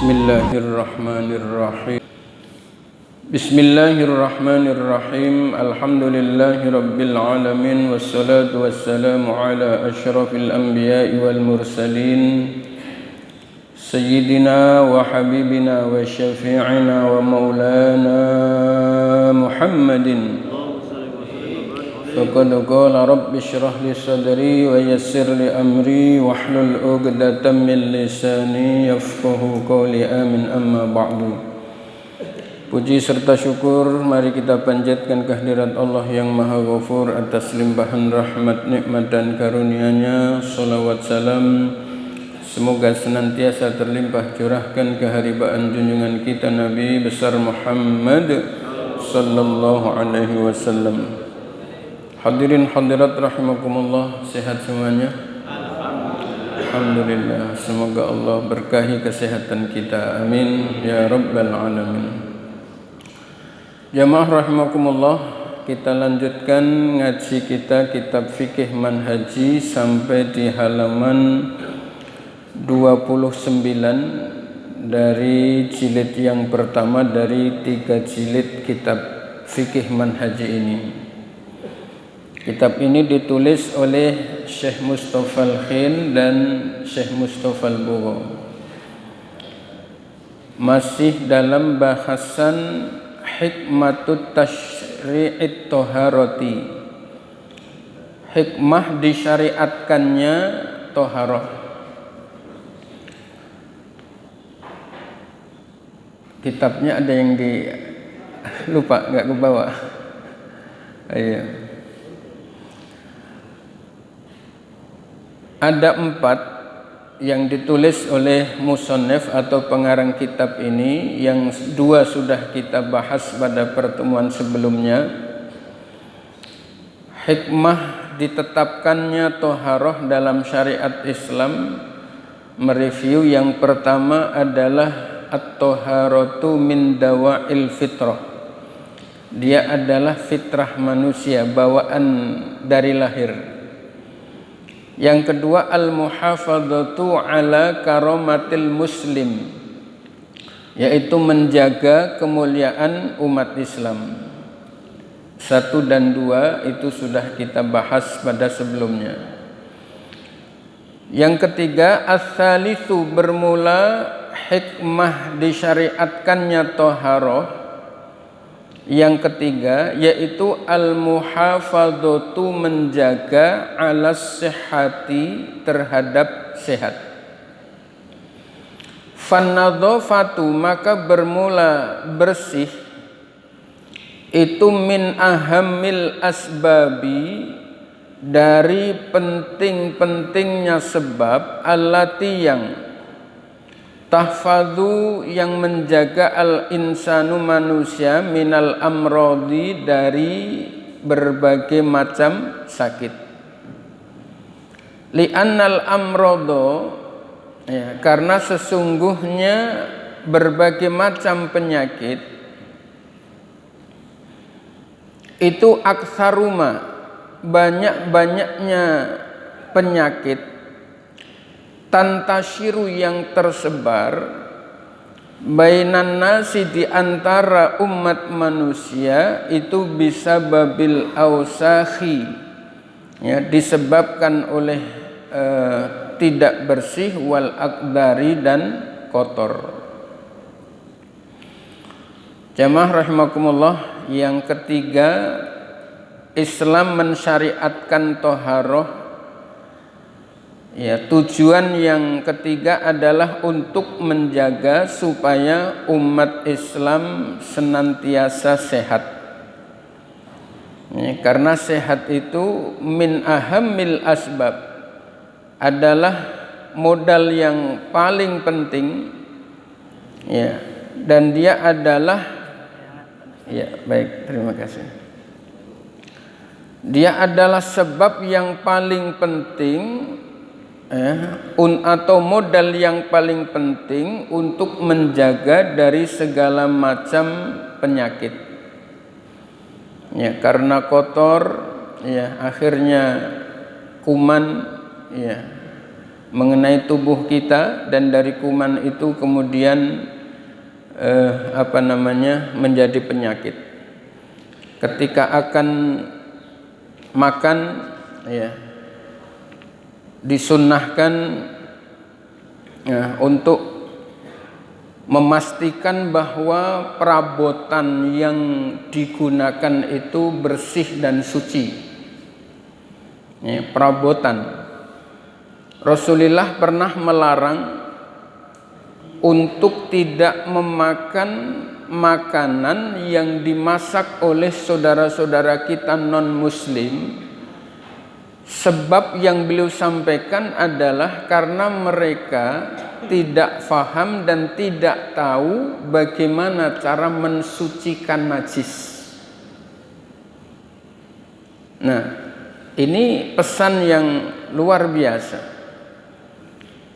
Bismillahirrahmanirrahim. Bismillahirrahmanirrahim. Alhamdulillahi rabbil alamin. Wassalatu wassalamu ala asyrafil anbiya'i wal mursalin, Sayyidina wa habibina wa syafi'ina wa maulana Muhammadin. Faqad qala rabbi shrah li sadri wa yassir li amri wahlul 'uqdatam min lisani yafqahu qawli. Amin. Amma ba'du. Puji serta syukur mari kita panjatkan kehadirat Allah yang Maha Ghafur atas limpahan rahmat, nikmat dan karunia-Nya. Salawat salam semoga senantiasa terlimpah curahkan keharibaan junjungan kita Nabi besar Muhammad sallallahu alaihi wasallam. Hadirin hadirat rahimakumullah, sehat semuanya? Alhamdulillah. Semoga Allah berkahi kesehatan kita, amin ya rabbal alamin. Jamaah rahimakumullah, kita lanjutkan ngaji kita kitab fikih manhaji sampai di halaman 29 dari jilid yang pertama dari 3 jilid kitab fikih manhaji ini. Kitab ini ditulis oleh Syekh Mustafa Al-Khin dan Syekh Mustafa Al-Bugha. Masih dalam bahasan hikmatut tasyri'it toharoti, hikmah disyariatkannya toharoh. Kitabnya ada yang lupa, nggak kebawa. Ayo. Ada 4 yang ditulis oleh musannif atau pengarang kitab ini, yang 2 sudah kita bahas pada pertemuan sebelumnya. Hikmah ditetapkannya toharoh dalam syariat Islam, mereview yang pertama adalah at-toharatu min dawa'il fitrah. Dia adalah fitrah manusia, bawaan dari lahir. Yang kedua, al-muhafadzatu ala karomatil muslim, yaitu menjaga kemuliaan umat Islam. 1 dan 2 itu sudah kita bahas pada sebelumnya. Yang ketiga, as-salisu, bermula hikmah disyariatkannya toharoh. Yang ketiga yaitu al-muhafadzatu, menjaga alas sihhati, terhadap sehat. Fannadhafatu, maka bermula bersih itu min ahammil asbabi, dari penting-pentingnya sebab, allati yang tahfadhu, yang menjaga al-insanu, manusia, minal amrodi, dari berbagai macam sakit. Li'annal amrodo, ya, karena sesungguhnya berbagai macam penyakit itu aksaruma, banyak-banyaknya penyakit, tantasyiru, yang tersebar, bainan nasi, di antara umat manusia, itu bisa babil ausakhi, ya, disebabkan oleh tidak bersih, wal akdari, dan kotor. Jamaah rahimakumullah, yang ketiga Islam mensyariatkan toharoh. Ya, tujuan yang ketiga adalah untuk menjaga supaya umat Islam senantiasa sehat. Ya, karena sehat itu min ahammil asbab, adalah modal yang paling penting. Ya, dan dia adalah, ya baik, terima kasih. Dia adalah sebab yang paling penting, atau modal yang paling penting untuk menjaga dari segala macam penyakit. Ya, karena kotor, ya, akhirnya kuman, ya, mengenai tubuh kita, dan dari kuman itu kemudian menjadi penyakit. Ketika akan makan, ya, disunnahkan untuk memastikan bahwa perabotan yang digunakan itu bersih dan suci. Ya, perabotan. Rasulullah pernah melarang untuk tidak memakan makanan yang dimasak oleh saudara-saudara kita non-muslim, sebab yang beliau sampaikan adalah karena mereka tidak faham dan tidak tahu bagaimana cara mensucikan najis. Nah, ini pesan yang luar biasa.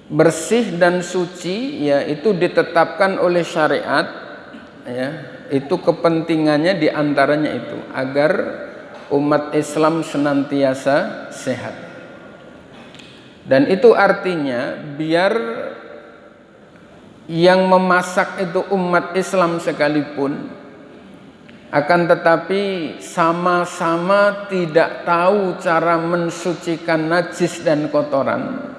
Bersih dan suci, ya, itu ditetapkan oleh syariat, ya, itu kepentingannya diantaranya itu agar umat Islam senantiasa sehat. Dan itu artinya biar yang memasak itu umat Islam sekalipun, akan tetapi sama-sama tidak tahu cara mensucikan najis dan kotoran,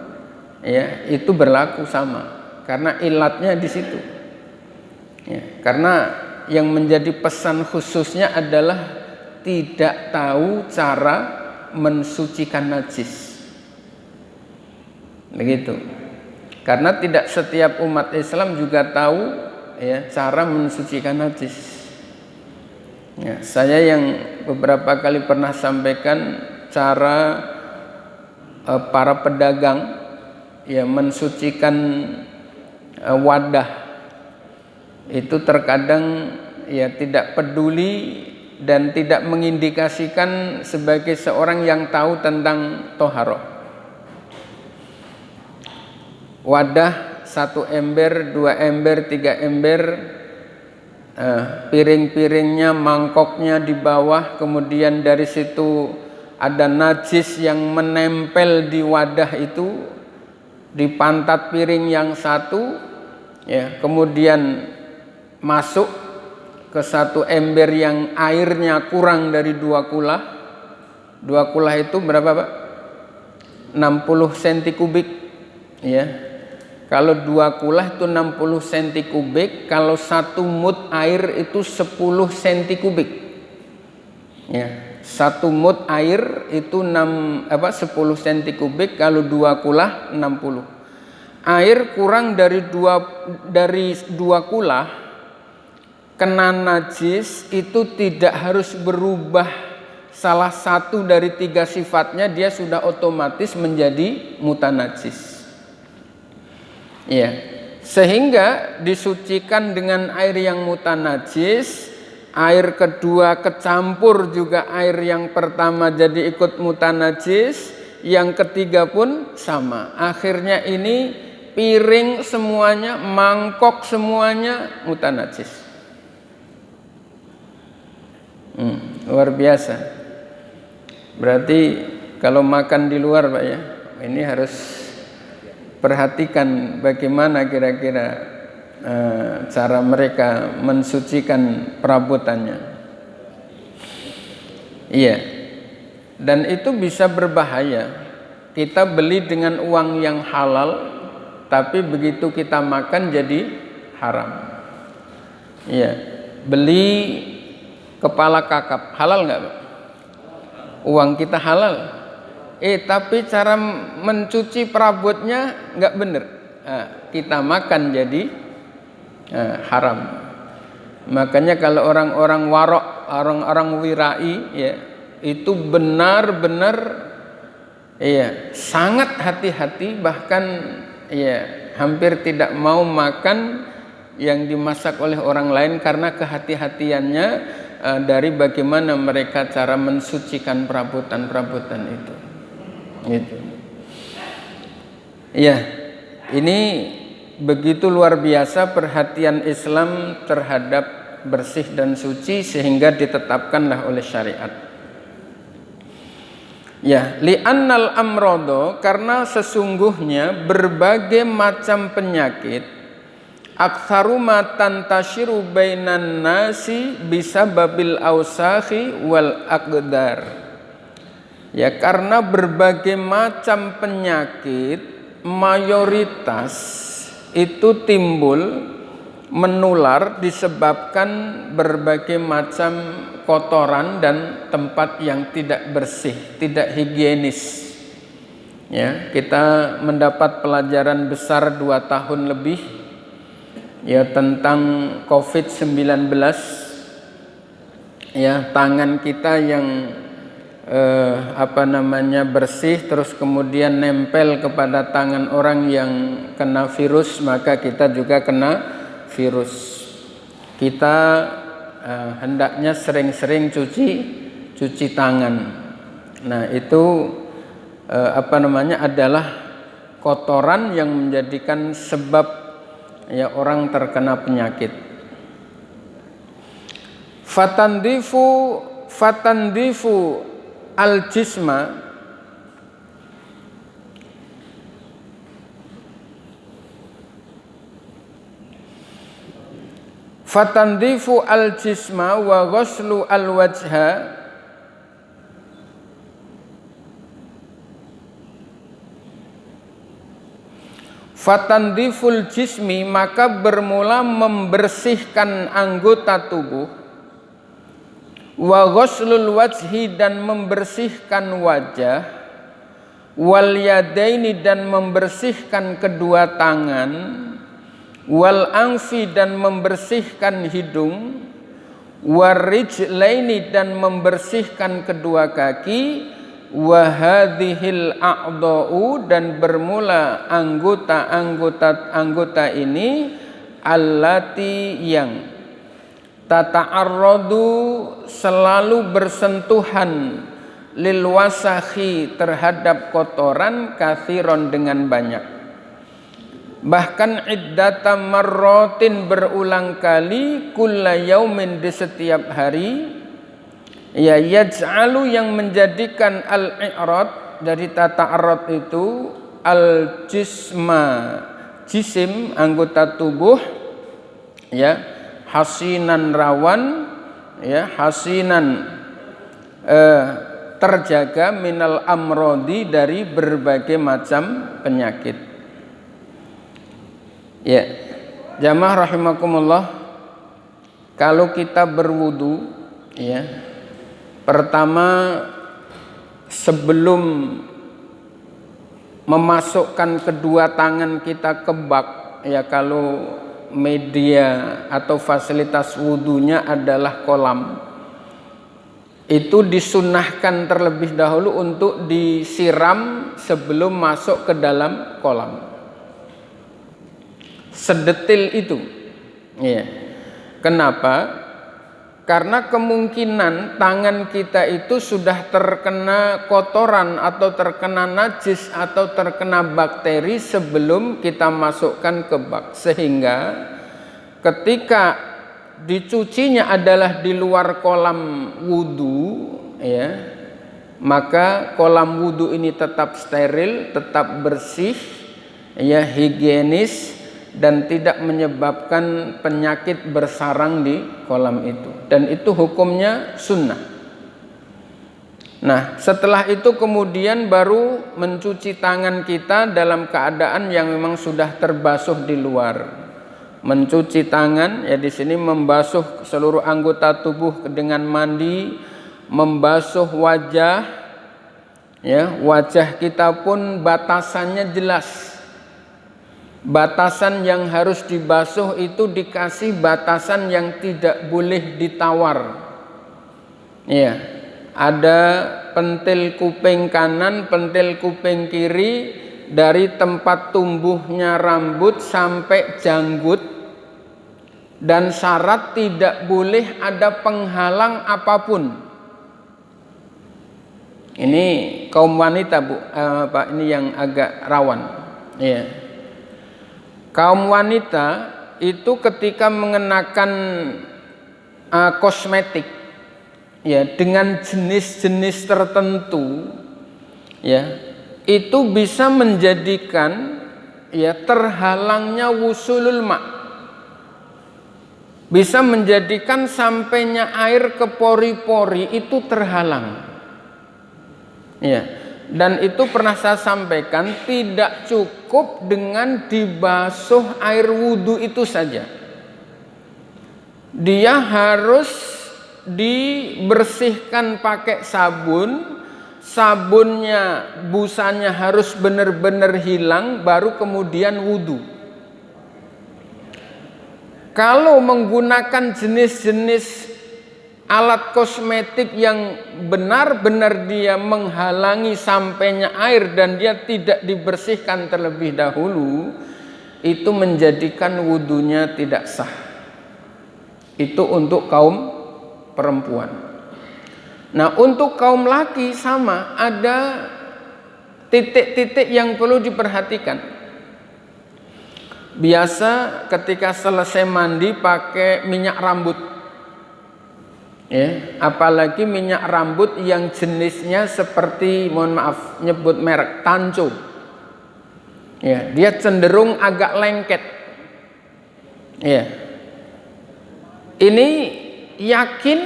ya, itu berlaku sama, karena ilatnya di situ. Ya, karena yang menjadi pesan khususnya adalah tidak tahu cara mensucikan najis. Begitu. Karena tidak setiap umat Islam juga tahu, ya, cara mensucikan najis. Ya, saya yang beberapa kali pernah sampaikan cara para pedagang, ya, mensucikan wadah itu terkadang, ya, tidak peduli dan tidak mengindikasikan sebagai seorang yang tahu tentang toharoh. Wadah 1 ember, 2 ember, 3 ember, piring-piringnya, mangkoknya di bawah, kemudian dari situ ada najis yang menempel di wadah itu, di pantat piring yang satu, ya, kemudian masuk ke 1 ember yang airnya kurang dari 2 kulah. 2 kulah itu berapa, Pak? 60 cm kubik, ya. Kalau 2 kulah itu 60 cm kubik, kalau 1 mud air itu 10 cm kubik. Ya, 1 mud air itu 10 cm kubik, kalau 2 kulah 60. Air kurang dari 2 kulah kena najis itu tidak harus berubah salah satu dari 3 sifatnya, dia sudah otomatis menjadi mutanajis. Ya, sehingga disucikan dengan air yang mutanajis, air kedua kecampur juga air yang pertama jadi ikut mutanajis, yang ketiga pun sama. Akhirnya ini piring semuanya, mangkok semuanya mutanajis. Luar biasa. Berarti kalau makan di luar, Pak, ya, ini harus perhatikan bagaimana kira-kira cara mereka mensucikan perabotannya. Iya. Dan itu bisa berbahaya. Kita beli dengan uang yang halal, tapi begitu kita makan jadi haram. Iya. Beli kepala kakap, halal nggak, Pak? Uang kita halal. Tapi cara mencuci perabotnya nggak bener. Kita makan jadi haram. Makanya kalau orang-orang warok, orang-orang wirai, ya, itu benar-benar, ya, sangat hati-hati, bahkan, ya, hampir tidak mau makan yang dimasak oleh orang lain karena kehati-hatiannya dari bagaimana mereka cara mensucikan perabotan-perabotan itu. Gitu. Ya, ini begitu luar biasa perhatian Islam terhadap bersih dan suci sehingga ditetapkanlah oleh syariat. Ya, li'annal amrodo, karena sesungguhnya berbagai macam penyakit aktsaru ma tantashiru bainan nasi bisababil ausakhi wal aqdar. Ya, karena berbagai macam penyakit mayoritas itu timbul menular disebabkan berbagai macam kotoran dan tempat yang tidak bersih, tidak higienis. Ya, kita mendapat pelajaran besar 2 tahun lebih ya tentang COVID-19. Ya, tangan kita yang bersih terus kemudian nempel kepada tangan orang yang kena virus, maka kita juga kena virus. Kita hendaknya sering-sering cuci tangan. Nah, itu adalah kotoran yang menjadikan sebab ya orang terkena penyakit. Fatandifu al-jisma, fatandifu al-jisma wa ghuslu al-wajha, fatandiful jismi, maka bermula membersihkan anggota tubuh, wa ghuslul wajhi, dan membersihkan wajah, wal yadaini, dan membersihkan kedua tangan, wal angfi, dan membersihkan hidung, warijlaini, dan membersihkan kedua kaki, wa hadhil a'dha'u, dan bermula anggota ini allati, yang tata'arradu, selalu bersentuhan, lil wasakhi, terhadap kotoran, kathiron, dengan banyak, bahkan iddata marrotin, berulang kali, kulla yaumin, di setiap hari. Ya, yaj'alu, yang menjadikan al-i'rad, dari tata'arrad itu, al-jisma, jisim, anggota tubuh, ya, hasinan, rawan, ya, hasinan, terjaga, minal amrodi, dari berbagai macam penyakit. Ya, jamaah rahimakumullah, kalau kita berwudu, ya, pertama sebelum memasukkan kedua tangan kita ke bak, ya, kalau media atau fasilitas wudunya adalah kolam, itu disunnahkan terlebih dahulu untuk disiram sebelum masuk ke dalam kolam. Sedetil itu, ya. Kenapa? Karena kemungkinan tangan kita itu sudah terkena kotoran atau terkena najis atau terkena bakteri sebelum kita masukkan ke bak, sehingga ketika dicucinya adalah di luar kolam wudu, ya, maka kolam wudu ini tetap steril, tetap bersih, ya, higienis, dan tidak menyebabkan penyakit bersarang di kolam itu, dan itu hukumnya sunnah. Nah, setelah itu kemudian baru mencuci tangan kita dalam keadaan yang memang sudah terbasuh di luar. Mencuci tangan, ya, di sini membasuh seluruh anggota tubuh dengan mandi, membasuh wajah, ya, wajah kita pun batasannya jelas. Batasan yang harus dibasuh itu dikasih batasan yang tidak boleh ditawar. Ya, ada pentil kuping kanan, pentil kuping kiri, dari tempat tumbuhnya rambut sampai janggut, dan syarat tidak boleh ada penghalang apapun. Ini kaum wanita, Bu, Pak, ini yang agak rawan. Ya. Kaum wanita itu ketika mengenakan kosmetik, ya, dengan jenis-jenis tertentu, ya, itu bisa menjadikan ya terhalangnya wusulul ma', bisa menjadikan sampainya air ke pori-pori itu terhalang. Ya, dan itu pernah saya sampaikan, tidak cukup dengan dibasuh air wudhu itu saja. Dia harus dibersihkan pakai sabun, sabunnya, busanya harus benar-benar hilang, baru kemudian wudhu. Kalau menggunakan jenis-jenis alat kosmetik yang benar-benar dia menghalangi sampainya air dan dia tidak dibersihkan terlebih dahulu, itu menjadikan wudhunya tidak sah. Itu untuk kaum perempuan. Nah, untuk kaum laki sama, ada titik-titik yang perlu diperhatikan. Biasa ketika selesai mandi pakai minyak rambut, ya, apalagi minyak rambut yang jenisnya seperti, mohon maaf nyebut merek, Tanco. Ya, dia cenderung agak lengket. Ya. Ini yakin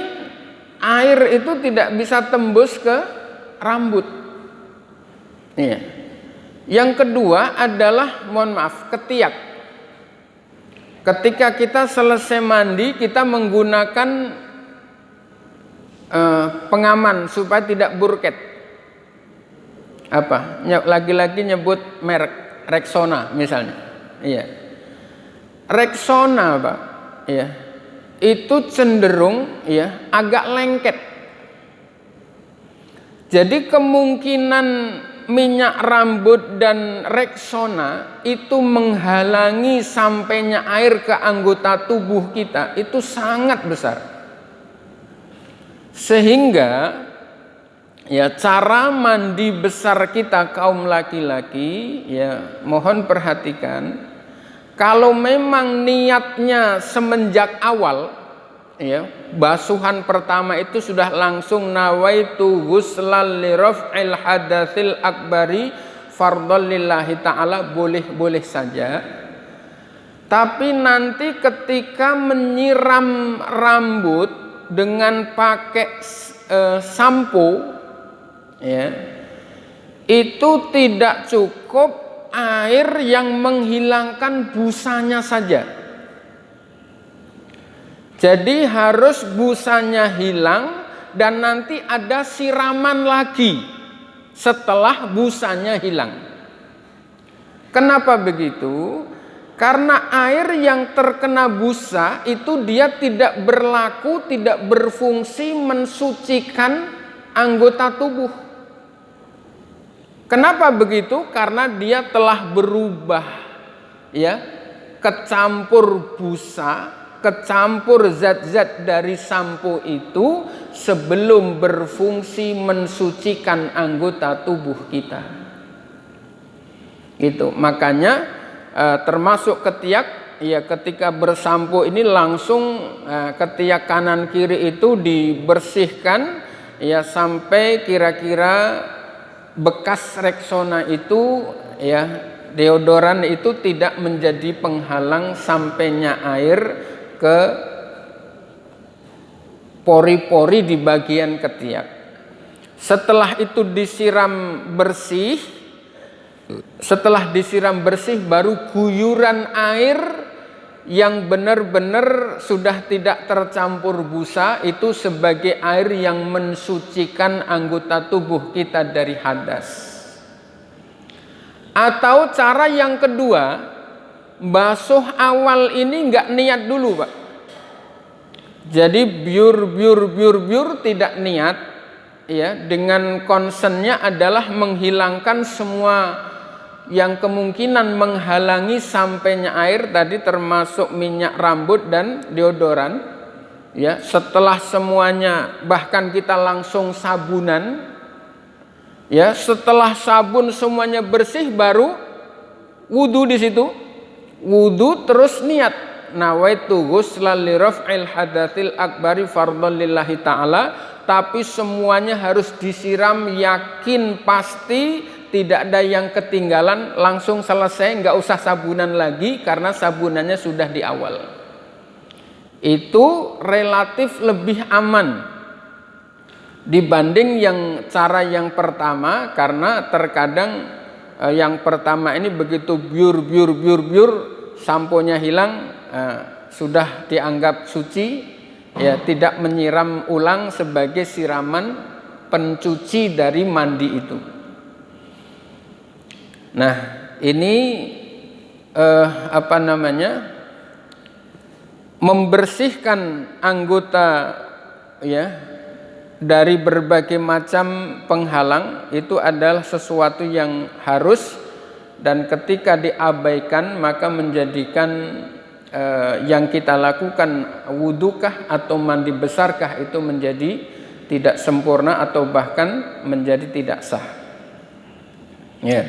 air itu tidak bisa tembus ke rambut. Ya. Yang kedua adalah, mohon maaf, ketiak. Ketika kita selesai mandi, kita menggunakan pengaman supaya tidak burket. Apa? Lagi-lagi nyebut merek Rexona misalnya. Iya. Rexona, Pak. Iya. Itu cenderung ya agak lengket. Jadi kemungkinan minyak rambut dan Rexona itu menghalangi sampainya air ke anggota tubuh kita itu sangat besar. Sehingga ya cara mandi besar kita kaum laki-laki, ya mohon perhatikan, kalau memang niatnya semenjak awal, ya basuhan pertama itu sudah langsung nawaitu ghuslal li raf'il hadatsil akbari fardhal lillahi ta'ala, boleh-boleh saja. Tapi nanti ketika menyiram rambut dengan pakai sampo, ya, itu tidak cukup air yang menghilangkan busanya saja. Jadi harus busanya hilang dan nanti ada siraman lagi setelah busanya hilang. Kenapa begitu? Karena air yang terkena busa itu dia tidak berlaku, tidak berfungsi mensucikan anggota tubuh. Kenapa begitu? Karena dia telah berubah, ya, kecampur busa, kecampur zat-zat dari sampo itu sebelum berfungsi mensucikan anggota tubuh kita. Itu makanya termasuk ketiak, ya, ketika bersampo ini langsung ketiak kanan kiri itu dibersihkan, ya, sampai kira-kira bekas Rexona itu, ya, deodoran itu tidak menjadi penghalang sampainya air ke pori-pori di bagian ketiak. Setelah itu disiram bersih, baru guyuran air yang benar-benar sudah tidak tercampur busa itu sebagai air yang mensucikan anggota tubuh kita dari hadas. Atau cara yang kedua, basuh awal ini nggak niat dulu, Pak. Jadi biur tidak niat, ya, dengan concernnya adalah menghilangkan semua yang kemungkinan menghalangi sampainya air tadi, termasuk minyak rambut dan deodoran, ya. Setelah semuanya, bahkan kita langsung sabunan, ya, setelah sabun semuanya bersih baru wudhu. Di situ wudhu terus niat nawaitu ghuslan li raf'il hadatsil akbari fardhon lillahi ta'ala, tapi semuanya harus disiram, yakin pasti, tidak ada yang ketinggalan, langsung selesai, nggak usah sabunan lagi karena sabunannya sudah di awal. Itu relatif lebih aman dibanding cara yang pertama, karena terkadang yang pertama ini begitu biur samponya hilang, sudah dianggap suci, ya tidak menyiram ulang sebagai siraman pencuci dari mandi itu. Nah, ini membersihkan anggota ya dari berbagai macam penghalang itu adalah sesuatu yang harus, dan ketika diabaikan maka menjadikan yang kita lakukan wudukah atau mandi besarkah itu menjadi tidak sempurna atau bahkan menjadi tidak sah. Ya.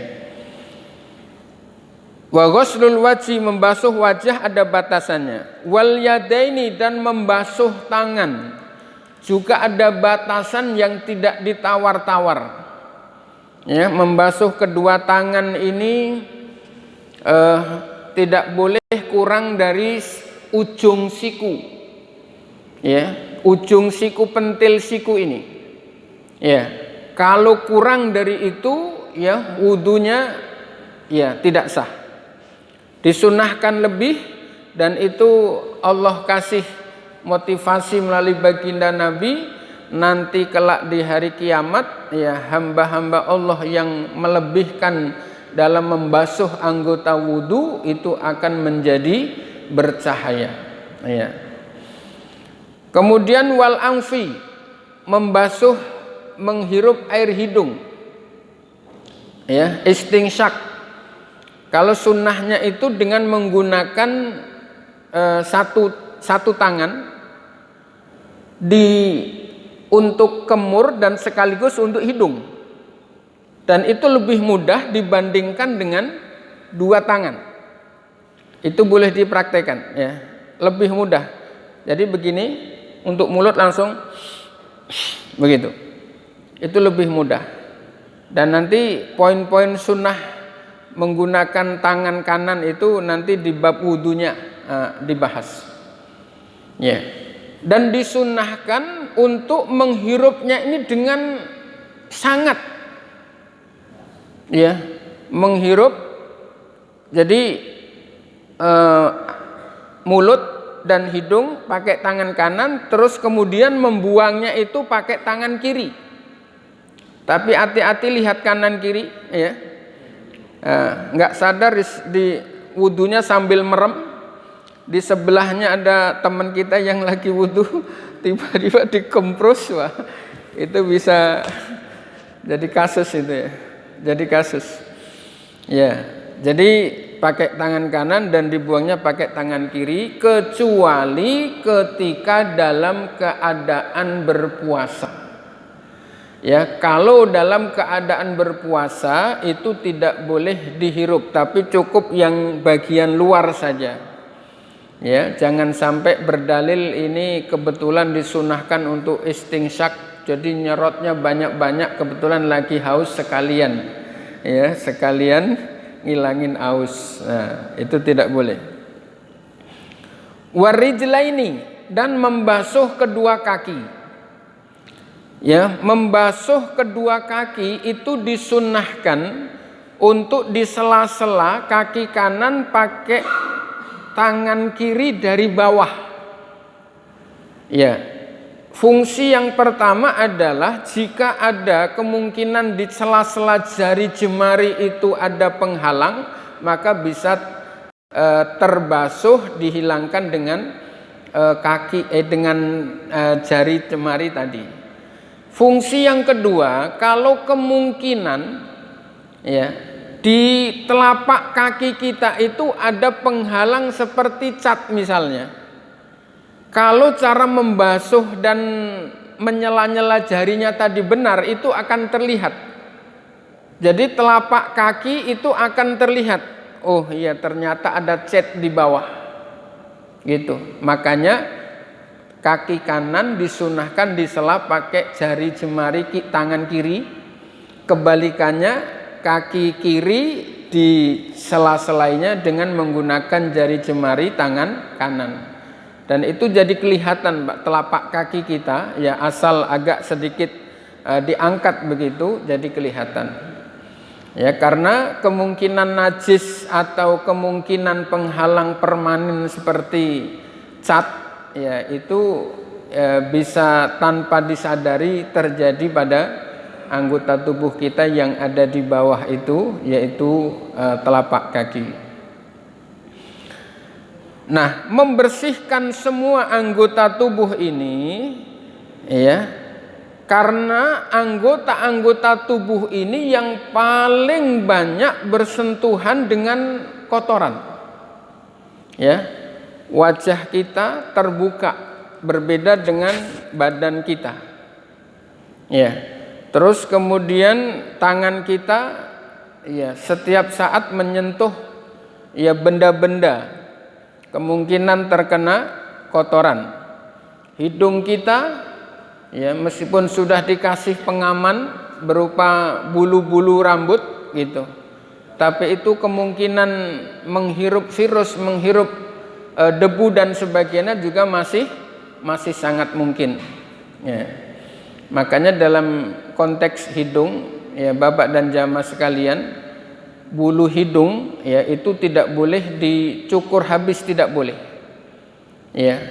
Wa ghuslul wajhi, membasuh wajah ada batasannya. Wal yadaini, dan membasuh tangan juga ada batasan yang tidak ditawar-tawar. Ya, membasuh kedua tangan ini tidak boleh kurang dari ujung siku. Ya, ujung siku, pentil siku ini. Ya, kalau kurang dari itu ya wudunya ya tidak sah. Disunahkan lebih, dan itu Allah kasih motivasi melalui baginda Nabi, nanti kelak di hari kiamat ya hamba-hamba Allah yang melebihkan dalam membasuh anggota wudu itu akan menjadi bercahaya. Ya. Kemudian wal anfi, membasuh, menghirup air hidung. Ya, istinsyak. Kalau sunnahnya itu dengan menggunakan satu tangan untuk kemur dan sekaligus untuk hidung, dan itu lebih mudah dibandingkan dengan dua tangan. Itu boleh dipraktekkan ya, lebih mudah. Jadi begini, untuk mulut langsung begitu, itu lebih mudah. Dan nanti poin-poin sunnah menggunakan tangan kanan itu nanti di bab wudunya dibahas. Ya. Dan disunnahkan untuk menghirupnya ini dengan sangat. Ya, menghirup. Jadi mulut dan hidung pakai tangan kanan, terus kemudian membuangnya itu pakai tangan kiri. Tapi hati-hati, lihat kanan kiri ya. Nggak sadar di wudunya sambil merem, di sebelahnya ada teman kita yang lagi wudu, tiba-tiba dikempros, wah itu bisa jadi kasus itu ya, jadi kasus ya. Jadi pakai tangan kanan dan dibuangnya pakai tangan kiri, kecuali ketika dalam keadaan berpuasa. Ya, kalau dalam keadaan berpuasa itu tidak boleh dihirup, tapi cukup yang bagian luar saja. Ya, jangan sampai berdalil ini kebetulan disunahkan untuk istinsyak, jadi nyerotnya banyak-banyak, kebetulan lagi haus sekalian. Ya, sekalian ngilangin haus. Nah, itu tidak boleh. Warijlaini, dan membasuh kedua kaki. Ya, membasuh kedua kaki itu disunnahkan untuk di sela-sela kaki kanan pakai tangan kiri dari bawah. Ya, fungsi yang pertama adalah jika ada kemungkinan di sela-sela jari jemari itu ada penghalang, maka bisa terbasuh, dihilangkan dengan jari jemari tadi. Fungsi yang kedua, kalau kemungkinan ya di telapak kaki kita itu ada penghalang seperti cat misalnya. Kalau cara membasuh dan menyela-nyela jarinya tadi benar, itu akan terlihat. Jadi telapak kaki itu akan terlihat. Oh iya, ternyata ada cat di bawah. gitu. Makanya kaki kanan disunahkan disela pakai jari jemari tangan kiri, kebalikannya kaki kiri di sela-selainya dengan menggunakan jari jemari tangan kanan. Dan itu jadi kelihatan telapak kaki kita ya, asal agak sedikit diangkat begitu jadi kelihatan. Ya, karena kemungkinan najis atau kemungkinan penghalang permanen seperti cat ya itu bisa tanpa disadari terjadi pada anggota tubuh kita yang ada di bawah itu, yaitu telapak kaki. Nah, membersihkan semua anggota tubuh ini ya, karena anggota-anggota tubuh ini yang paling banyak bersentuhan dengan kotoran. Ya. Wajah kita terbuka, berbeda dengan badan kita. Ya. Terus kemudian tangan kita ya setiap saat menyentuh ya benda-benda, kemungkinan terkena kotoran. Hidung kita ya meskipun sudah dikasih pengaman berupa bulu-bulu rambut gitu, tapi itu kemungkinan menghirup virus, menghirup debu dan sebagainya juga masih sangat mungkin. Ya. Makanya dalam konteks hidung ya Bapak dan jamaah sekalian, bulu hidung ya itu tidak boleh dicukur habis, tidak boleh. Ya.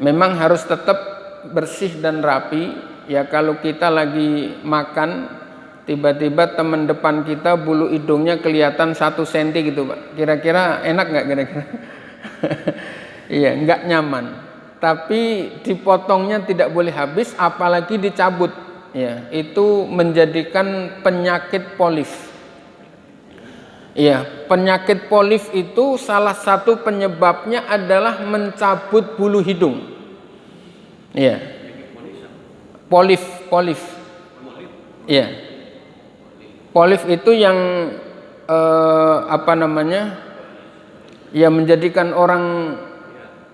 Memang harus tetap bersih dan rapi. Ya, kalau kita lagi makan tiba-tiba teman depan kita bulu hidungnya kelihatan 1 cm gitu, Pak. Kira-kira enak nggak kira-kira? Iya, nggak nyaman. Tapi dipotongnya tidak boleh habis, apalagi dicabut. Ya, itu menjadikan penyakit polif. Ya, penyakit polif itu salah satu penyebabnya adalah mencabut bulu hidung. Ya, polif. Ya, polif itu yang ya menjadikan orang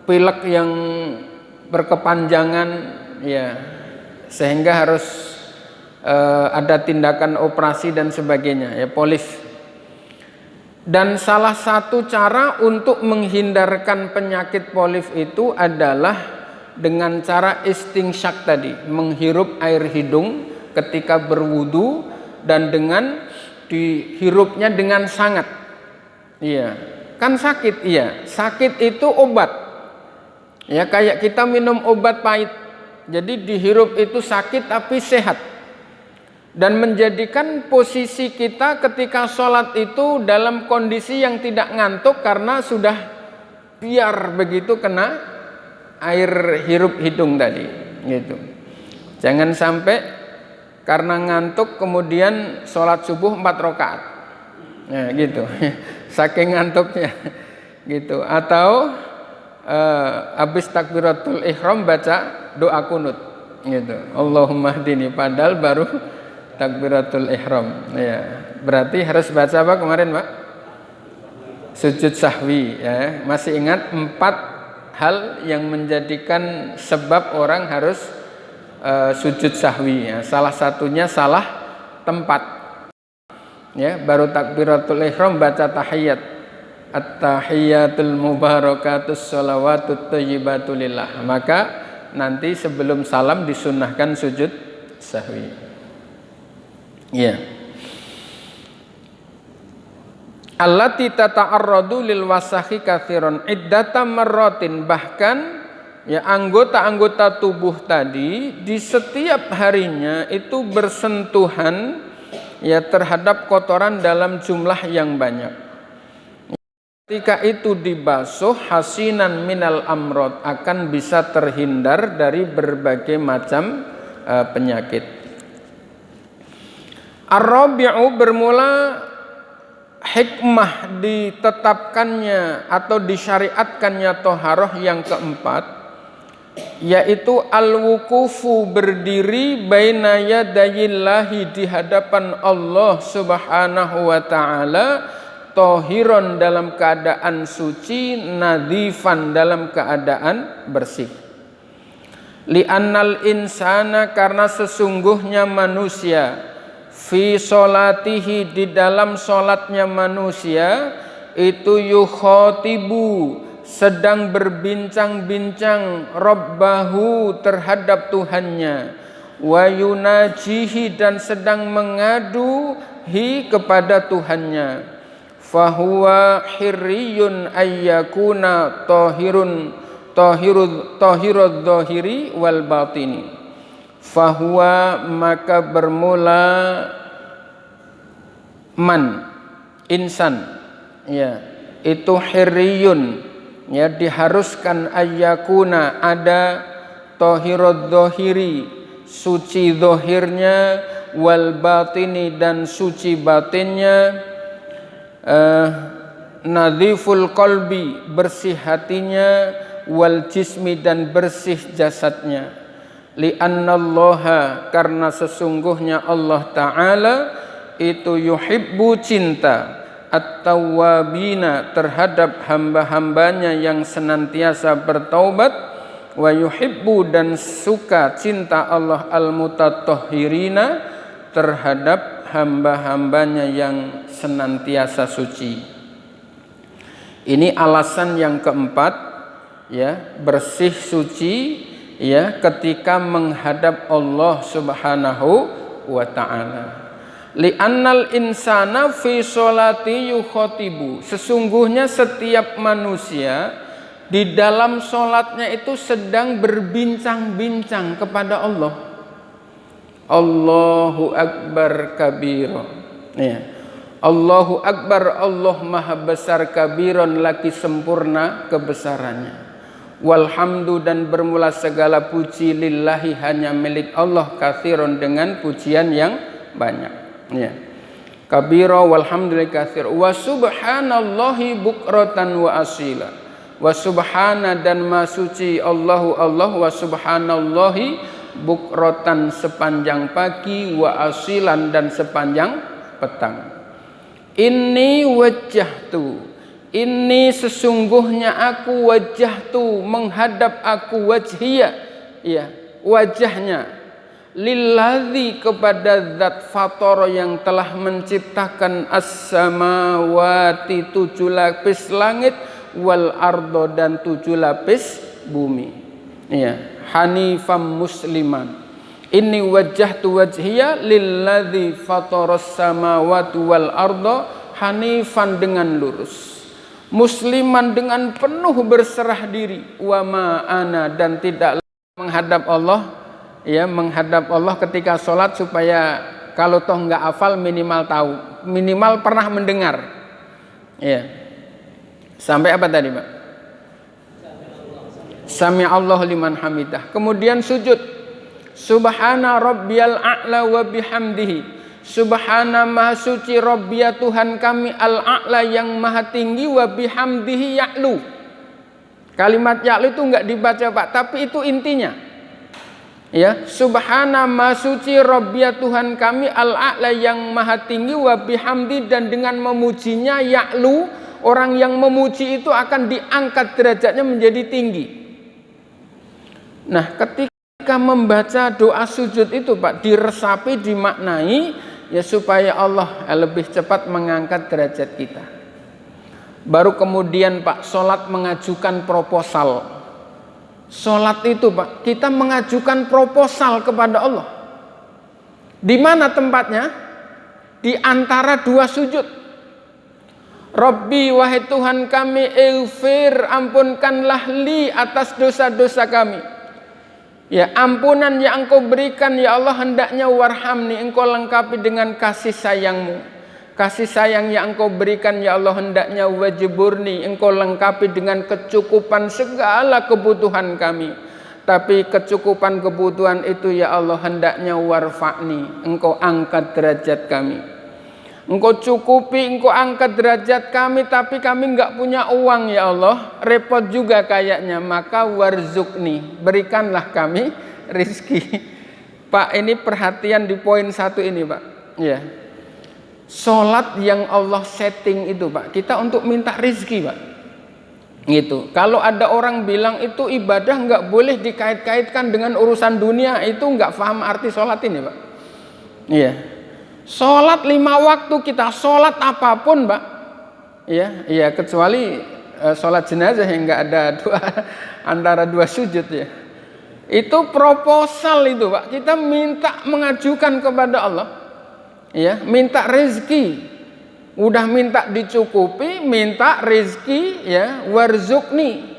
pilek yang berkepanjangan ya, sehingga harus ada tindakan operasi dan sebagainya ya, polif. Dan salah satu cara untuk menghindarkan penyakit polif itu adalah dengan cara istinsyak tadi, menghirup air hidung ketika berwudu dan dengan dihirupnya dengan sangat. Iya, kan sakit, iya. Sakit itu obat. Ya, kayak kita minum obat pahit. Jadi dihirup itu sakit tapi sehat. Dan menjadikan posisi kita ketika sholat itu dalam kondisi yang tidak ngantuk karena sudah biar begitu kena air hirup hidung tadi gitu. Jangan sampai karena ngantuk kemudian sholat subuh 4 rakaat. Nah, gitu. Saking ngantuknya gitu. Atau habis takbiratul ihram baca doa kunut gitu. Allahumma hdini, padahal baru takbiratul ihram. Ya, berarti harus baca apa kemarin, Pak? Sujud sahwi ya. Masih ingat 4 hal yang menjadikan sebab orang harus sujud sahwi ya. Salah satunya salah tempat. Ya, baru takbiratul ihram baca tahiyat. At-tahiyatul mubarakatus sholawatut thayyibatulillah. Maka nanti sebelum salam disunnahkan sujud sahwi. Ya. Allati tata'arradu lil wasakhi katsiran iddata marratin, bahkan ya anggota-anggota tubuh tadi di setiap harinya itu bersentuhan ya terhadap kotoran dalam jumlah yang banyak. Ketika itu dibasuh hasinan minal amrod, akan bisa terhindar dari berbagai macam penyakit. Ar-rabi'u, bermula hikmah ditetapkannya atau disyariatkannya toharoh yang keempat, yaitu al-wukufu, berdiri baina yadayillahi, di hadapan Allah subhanahu wa ta'ala, tohiron dalam keadaan suci, nadifan dalam keadaan bersih. Li'annal insana, karena sesungguhnya manusia, fi solatihi, di dalam solatnya manusia itu yukhatibu, sedang berbincang-bincang, Rabbahu, terhadap Tuhannya, wa yunajihi, dan sedang mengadu kepada Tuhannya, fahuwa hirriyun ayyakuna tahirud dhahiri wal batini. Fahuwa, maka bermula man, insan, ya, itu hirriyun, ya, diharuskan ayyakuna, ada tahirud dhahiri, suci zahirnya, wal batini, dan suci batinnya, nadhiful qalbi, bersih hatinya, wal jismi, dan bersih jasadnya. Li'annallaha, karena sesungguhnya Allah Ta'ala itu yuhibbu, cinta, at-tawwabina, terhadap hamba-hambanya yang senantiasa bertaubat, wa yuhibbu, dan suka, cinta Allah, al-mutatahhirina, terhadap hamba-hambanya yang senantiasa suci. Ini alasan yang keempat, ya, bersih suci, ya, ketika menghadap Allah Subhanahu wa ta'ala. Li'annal insana fi sholati yukhatibu, sesungguhnya setiap manusia di dalam sholatnya itu sedang berbincang-bincang kepada Allah. Allahu Akbar kabira, ya. Allahu Akbar, Allah maha besar, kabiron, lagi sempurna kebesarannya. Walhamdu, dan bermula segala puji, lillahi, hanya milik Allah, katsiron, dengan pujian yang banyak, ya. Kabira walhamdulillah katsir, wa subhanallahi bukratan wa asila, wa subhana, dan maha suci Allahu Allah, wa subhanallahi bukratan, sepanjang pagi, wa asilan, dan sepanjang petang. Inni wajjahtu, ini sesungguhnya aku, wajjahtu, menghadap aku, wajhiya, ya, wajahnya, lilladzi, kepada zat fatara, yang telah menciptakan as-samawati, 7 lapis langit, wal ardo, dan 7 lapis bumi, ya, hanifam musliman. Inni wajjahtu wajhiya lilladzi fataras samawati wal ardo, hanifan, dengan lurus, musliman, dengan penuh berserah diri, wa ma ana, dan tidak menghadap Allah, ya, menghadap Allah ketika sholat, supaya kalau toh nggak hafal minimal tahu, minimal pernah mendengar, ya. Sampai apa tadi, Pak? Sami Allahu liman hamidah. Kemudian sujud, subhana rabbiyal a'la wa bihamdihi, subhana, maha suci, Rabbiya, Tuhan kami, al-a'la, yang maha tinggi, wa bihamdihi, ya'lu. Kalimat ya'lu itu enggak dibaca, Pak, tapi itu intinya, ya. Subhana, maha suci, Rabbiya, Tuhan kami, al-a'la, yang maha tinggi, wa bihamdi, dan dengan memujinya, ya'lu, orang yang memuji itu akan diangkat derajatnya menjadi tinggi. Nah, ketika membaca doa sujud itu, Pak, diresapi, dimaknai, ya, supaya Allah lebih cepat mengangkat derajat kita. Baru kemudian, Pak, sholat mengajukan proposal. Sholat itu, Pak, kita mengajukan proposal kepada Allah. Di mana tempatnya? Di antara 2 sujud. Rabbi, wahai Tuhan kami, ighfir, ampunkanlah li, atas dosa-dosa kami. Ya, ampunan yang engkau berikan, ya Allah, hendaknya warhamni, engkau lengkapi dengan kasih sayangmu. Kasih sayang yang engkau berikan, ya Allah, hendaknya wajburni, engkau lengkapi dengan kecukupan segala kebutuhan kami. Tapi kecukupan kebutuhan itu, ya Allah, hendaknya warfa'ni, engkau angkat derajat kami. Engkau cukupi, engkau angkat derajat kami, tapi kami enggak punya uang, ya Allah, repot juga kayaknya, maka warzukni, berikanlah kami rizki. Pak, ini perhatian di poin 1 ini, Pak, ya. Sholat yang Allah setting itu Pak, kita untuk minta rezeki Pak. Gitu. Kalau ada orang bilang itu ibadah nggak boleh dikait-kaitkan dengan urusan dunia, itu nggak paham arti sholat ini Pak. Iya. Sholat 5 waktu kita, sholat apapun Pak. Iya, kecuali sholat jenazah yang nggak ada antara 2 sujud ya. Itu proposal itu Pak. Kita minta mengajukan kepada Allah. Ya, minta rezeki. Udah minta dicukupi, minta rezeki ya, warzukni.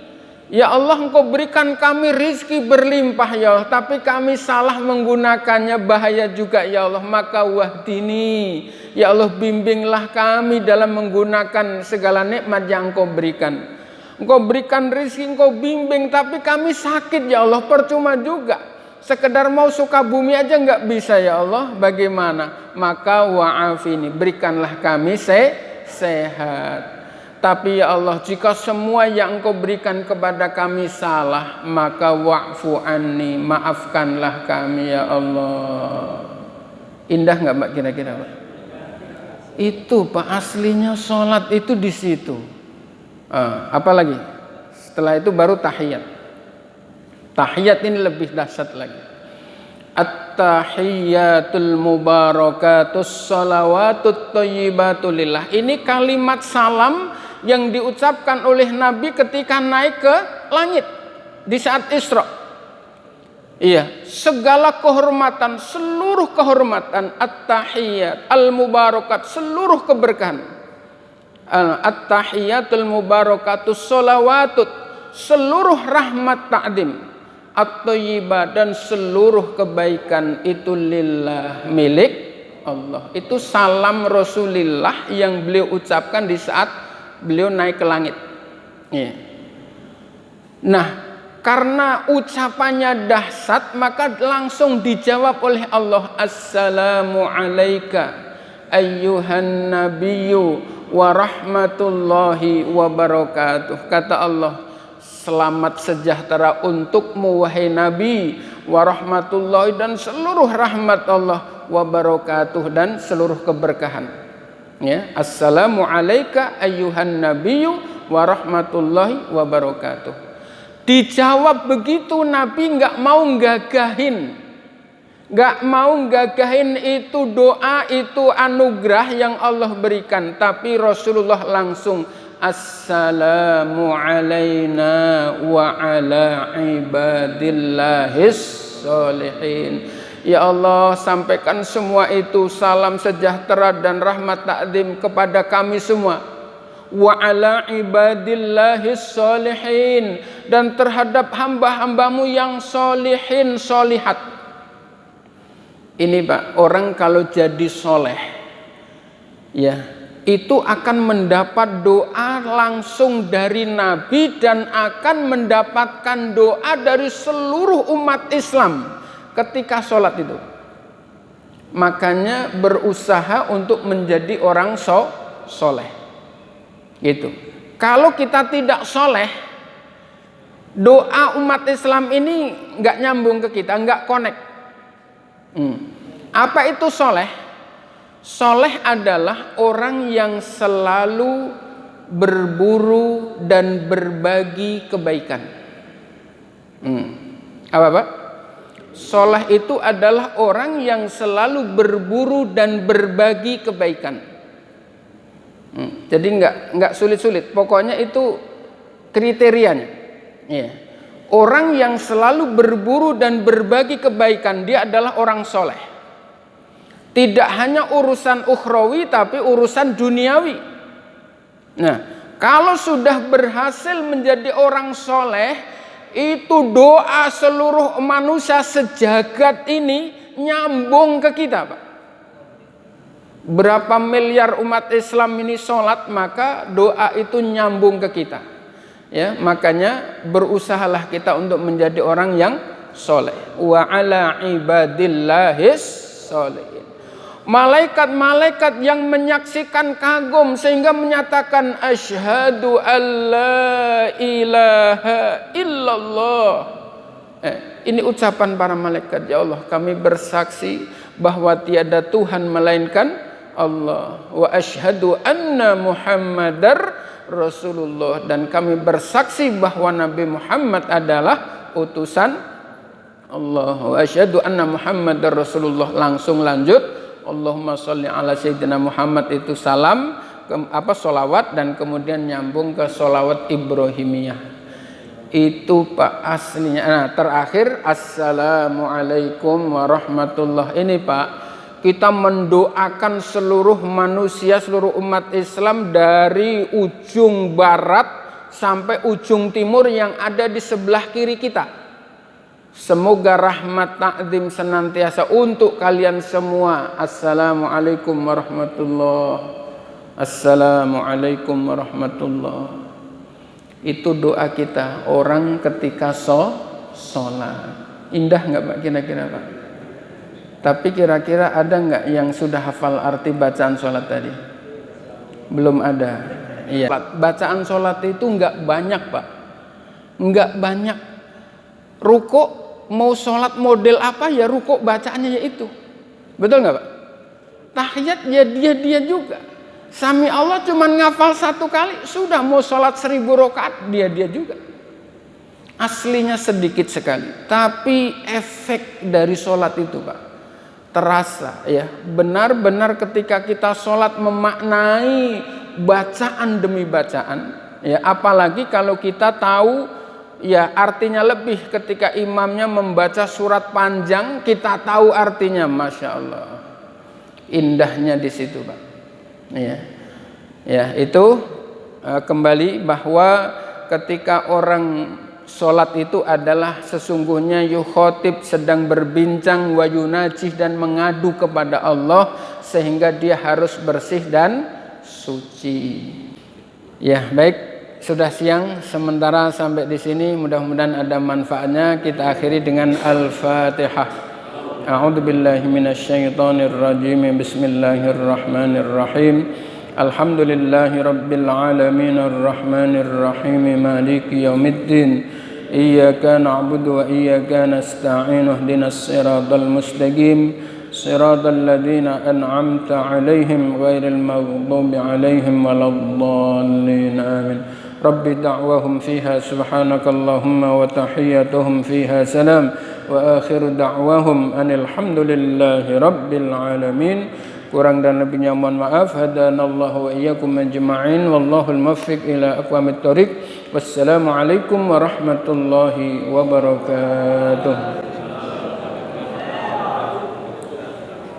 Ya Allah, Engkau berikan kami rezeki berlimpah ya Allah, tapi kami salah menggunakannya, bahaya juga ya Allah. Maka wahdini. Ya Allah, bimbinglah kami dalam menggunakan segala nikmat yang Engkau berikan. Engkau berikan rezeki, Engkau bimbing, tapi kami sakit ya Allah, percuma juga. Sekedar mau suka bumi aja nggak bisa ya Allah, bagaimana? Maka wa'afini, berikanlah kami sehat. Tapi ya Allah, jika semua yang Engkau berikan kepada kami salah, maka wa'fu anni, maafkanlah kami ya Allah. Indah nggak Mbak kira-kira Pak? Itu Pak, aslinya sholat itu di situ. Apalagi? Setelah itu baru tahiyat. Tahiyat ini lebih dahsyat lagi. At-tahiyyatul mubarakatus salawatut thayyibatu lillah. Ini kalimat salam yang diucapkan oleh Nabi ketika naik ke langit di saat Isra. Iya, segala kehormatan, seluruh kehormatan, at-tahiyyat al-mubarakat, seluruh keberkahan. At-tahiyyatul mubarakatus salawatut, seluruh rahmat ta'dim, at-thayyibah, dan seluruh kebaikan itu lillah, milik Allah. Itu salam Rasulullah yang beliau ucapkan di saat beliau naik ke langit. Ya. Nah, karena ucapannya dahsyat, maka langsung dijawab oleh Allah, Assalamu alayka ayyuhan nabiyyu wa rahmatullahi wa barakatuh. Kata Allah, selamat sejahtera untukmu wahai Nabi, wa rahmatullahi, dan seluruh rahmat Allah, wa barakatuh, dan seluruh keberkahan. Ya, assalamu alayka ayyuhan nabiyyu wa rahmatullahi wa barakatuh. Dijawab begitu, Nabi nggak mau gagahin itu doa, itu anugerah yang Allah berikan, tapi Rasulullah langsung, Assalamu alayna wa ala ibadillahis sholihin. Ya Allah, sampaikan semua itu salam sejahtera dan rahmat ta'zim kepada kami semua. Wa ala ibadillahis sholihin, dan terhadap hamba-hambamu yang sholihin, sholihat. Ini Pak, orang kalau jadi soleh, ya, itu akan mendapat doa langsung dari Nabi dan akan mendapatkan doa dari seluruh umat Islam ketika sholat itu. Makanya berusaha untuk menjadi orang soleh. Gitu. Kalau kita tidak soleh, doa umat Islam ini nggak nyambung ke kita, nggak connect. Apa itu soleh? Soleh adalah orang yang selalu berburu dan berbagi kebaikan. Apa Pak? Soleh itu adalah orang yang selalu berburu dan berbagi kebaikan. Jadi nggak sulit-sulit. Pokoknya itu kriterianya. Ya. Orang yang selalu berburu dan berbagi kebaikan, dia adalah orang soleh. Tidak hanya urusan ukhrawi, tapi urusan duniawi. Nah, kalau sudah berhasil menjadi orang soleh, itu doa seluruh manusia sejagat ini nyambung ke kita Pak. Berapa miliar umat Islam ini sholat, maka doa itu nyambung ke kita. Ya, makanya berusahalah kita untuk menjadi orang yang soleh. Wa ala ibadillahis sholihin. Malaikat-malaikat yang menyaksikan kagum sehingga menyatakan asyhadu alla ilaha illallah. Ini ucapan para malaikat, ya Allah, kami bersaksi bahwa tiada Tuhan melainkan Allah wa asyhadu anna Muhammadar Rasulullah, dan kami bersaksi bahwa Nabi Muhammad adalah utusan Allah. Wa asyhadu anna Muhammadar Rasulullah, langsung lanjut Allahumma sholli ala sayyidina Muhammad, itu salam sholawat, dan kemudian nyambung ke sholawat Ibrahimiyah. Itu Pak aslinya. Nah, terakhir assalamualaikum warahmatullah. Ini Pak, kita mendoakan seluruh manusia, seluruh umat Islam dari ujung barat sampai ujung timur yang ada di sebelah kiri kita. Semoga rahmat ta'zim senantiasa untuk kalian semua. Assalamualaikum warahmatullah. Assalamualaikum warahmatullah. Itu doa kita orang ketika sholat. Indah nggak Pak kira-kira Pak? Tapi kira-kira ada nggak yang sudah hafal arti bacaan sholat tadi? Belum ada. Iya. Bacaan sholat itu nggak banyak Pak. Nggak banyak. Ruku, mau sholat model apa ya ruku bacaannya ya itu. Betul nggak Pak? Tahiyat ya dia juga. Sami Allah cuma ngafal 1 kali, sudah mau sholat 1000 rakaat dia juga. Aslinya sedikit sekali. Tapi efek dari sholat itu Pak terasa ya, benar-benar ketika kita sholat memaknai bacaan demi bacaan ya, apalagi kalau kita tahu ya artinya lebih, ketika imamnya membaca surat panjang kita tahu artinya, Masya Allah, indahnya di situ Pak ya itu kembali bahwa ketika orang sholat itu adalah sesungguhnya yukhotib, sedang berbincang, wa yunajih, dan mengadu kepada Allah, sehingga dia harus bersih dan suci. Ya baik, sudah siang, sementara sampai di sini, mudah-mudahan ada manfaatnya. Kita akhiri dengan Al-Fatihah. A'udzubillahi minasyaitonirrajim. Bismillahirrahmanirrahim. Alhamdulillahi rabbil alamin arrahmanir rahim maliki yaumiddin iyyaka na'budu wa iyyaka nasta'in ihdinas siratal mustaqim siratal ladzina an'amta 'alaihim ghairil maghdubi 'alaihim waladdallin amin. Rabbi da'wahum fiha subhanakallahumma wa tahiyyatuhum fiha salam wa akhiru da'wahum anil hamdulillahi rabbil alamin. Kurang dan lebihnya mohon maaf. Hadanallahu wa iyyakum ajma'in, wallahul muwaffiq ila aqwamit thoriq. Wassalamualaikum warahmatullahi wabarakatuh.